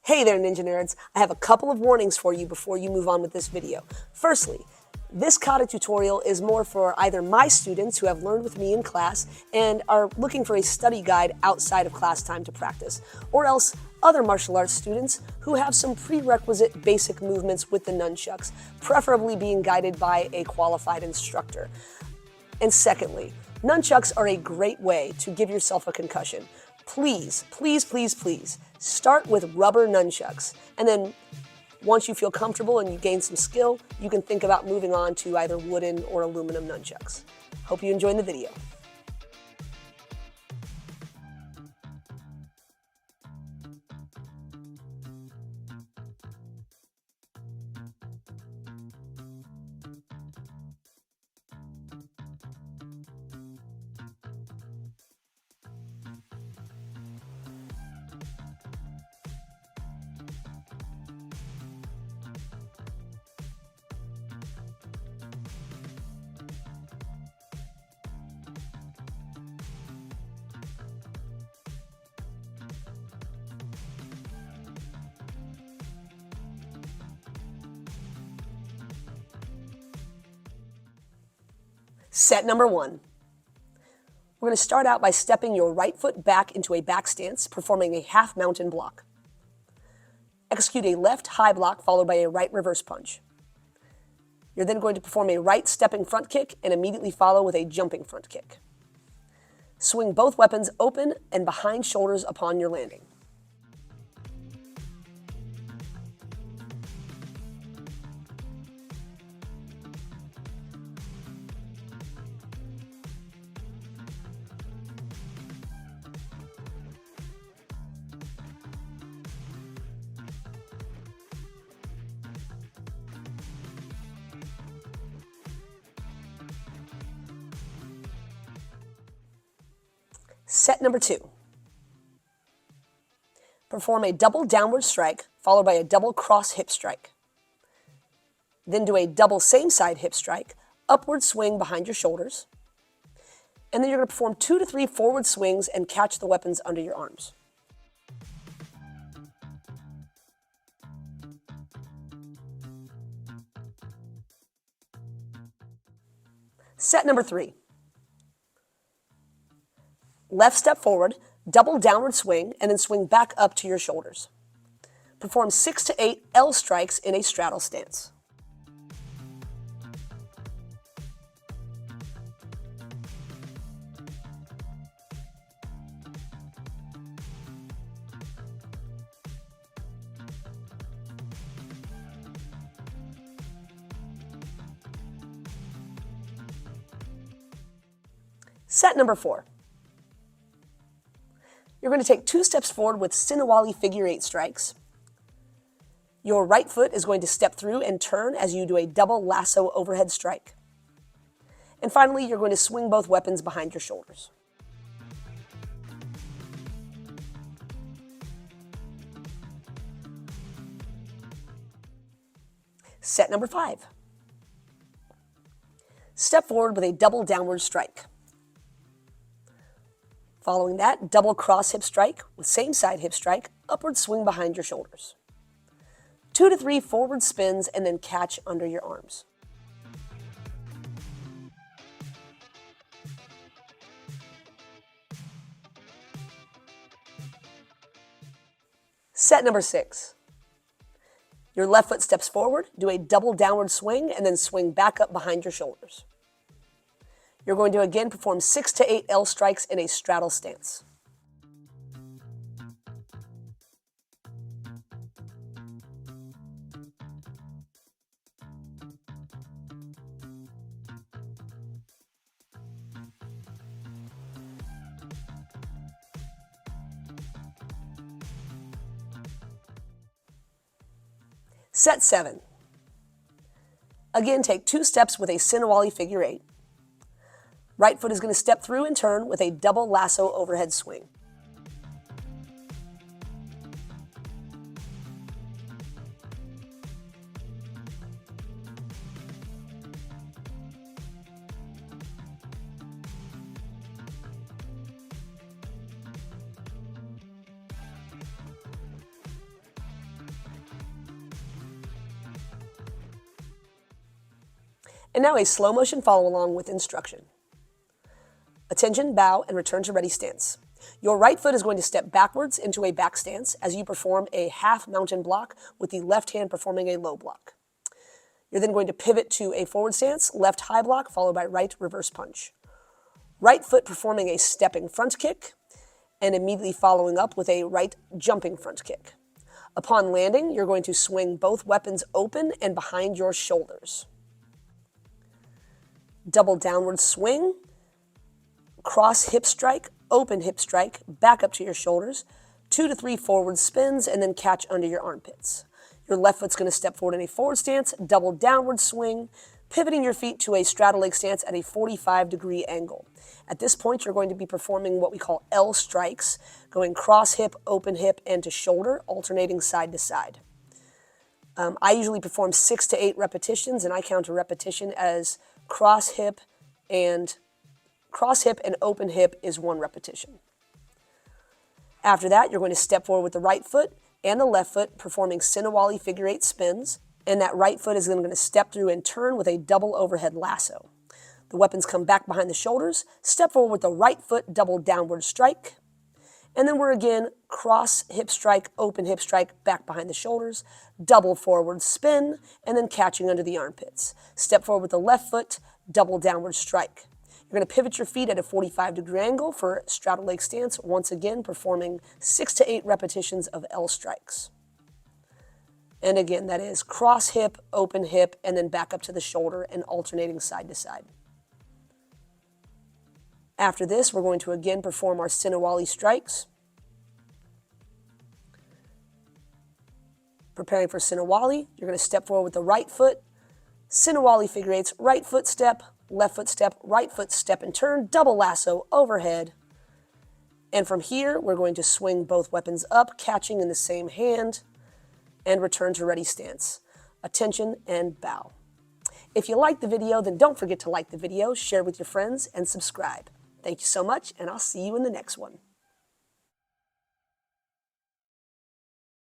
Hey there, Ninja Nerds. I have a couple of warnings for you before you move on with this video. Firstly, this kata tutorial is more for either my students who have learned with me in class and are looking for a study guide outside of class time to practice, or else other martial arts students who have some prerequisite basic movements with the nunchucks, preferably being guided by a qualified instructor. And secondly, nunchucks are a great way to give yourself a concussion. Please, please, please, please, start with rubber nunchucks. And then once you feel comfortable and you gain some skill, you can think about moving on to either wooden or aluminum nunchucks. Hope you enjoyed the video. Set number 1. We're going to start out by stepping your right foot back into a back stance, performing a half mountain block. Execute a left high block followed by a right reverse punch. You're then going to perform a right stepping front kick and immediately follow with a jumping front kick. Swing both weapons open and behind shoulders upon your landing. Set number 2. Perform a double downward strike followed by a double cross hip strike. Then do a double same side hip strike, upward swing behind your shoulders. And then you're going to perform 2 to 3 forward swings and catch the weapons under your arms. Set number 3. Left step forward, double downward swing, and then swing back up to your shoulders. Perform 6 to 8 L strikes in a straddle stance. Set number 4. You're going to take 2 steps forward with Sinawali figure 8 strikes. Your right foot is going to step through and turn as you do a double lasso overhead strike. And finally, you're going to swing both weapons behind your shoulders. Set number 5. Step forward with a double downward strike. Following that, double cross hip strike with same side hip strike, upward swing behind your shoulders. 2 to 3 forward spins and then catch under your arms. Set number 6. Your left foot steps forward, do a double downward swing, and then swing back up behind your shoulders. You're going to again perform 6 to 8 L strikes in a straddle stance. Set 7. Again, take 2 steps with a Sinawali figure 8. Right foot is going to step through and turn with a double lasso overhead swing. And now a slow motion follow along with instruction. Attention, bow, and return to ready stance. Your right foot is going to step backwards into a back stance as you perform a half mountain block with the left hand performing a low block. You're then going to pivot to a forward stance, left high block, followed by right reverse punch. Right foot performing a stepping front kick, and immediately following up with a right jumping front kick. Upon landing, you're going to swing both weapons open and behind your shoulders. Double downward swing, cross hip strike, open hip strike, back up to your shoulders, 2 to 3 forward spins, and then catch under your armpits. Your left foot's going to step forward in a forward stance, double downward swing, pivoting your feet to a straddle leg stance at a 45-degree angle. At this point, you're going to be performing what we call L strikes, going cross hip, open hip, and to shoulder, alternating side to side. I usually perform 6 to 8 repetitions, and I count a repetition as cross hip and open hip is 1 repetition. After that, you're going to step forward with the right foot and the left foot, performing Sinawali figure 8 spins, and that right foot is going to step through and turn with a double overhead lasso. The weapons come back behind the shoulders, step forward with the right foot, double downward strike, and then we're again cross hip strike, open hip strike, back behind the shoulders, double forward spin, and then catching under the armpits. Step forward with the left foot, double downward strike. You're going to pivot your feet at a 45-degree angle for straddle leg stance, once again performing 6 to 8 repetitions of L strikes. And again, that is cross hip, open hip, and then back up to the shoulder and alternating side to side. After this, we're going to again perform our Sinawali strikes. Preparing for Sinawali, you're going to step forward with the right foot, Sinawali figure 8s, right foot step, right foot step and turn, double lasso overhead. And from here, we're going to swing both weapons up, catching in the same hand, and return to ready stance. Attention and bow. If you liked the video, then don't forget to like the video, share with your friends, and subscribe. Thank you so much, and I'll see you in the next one.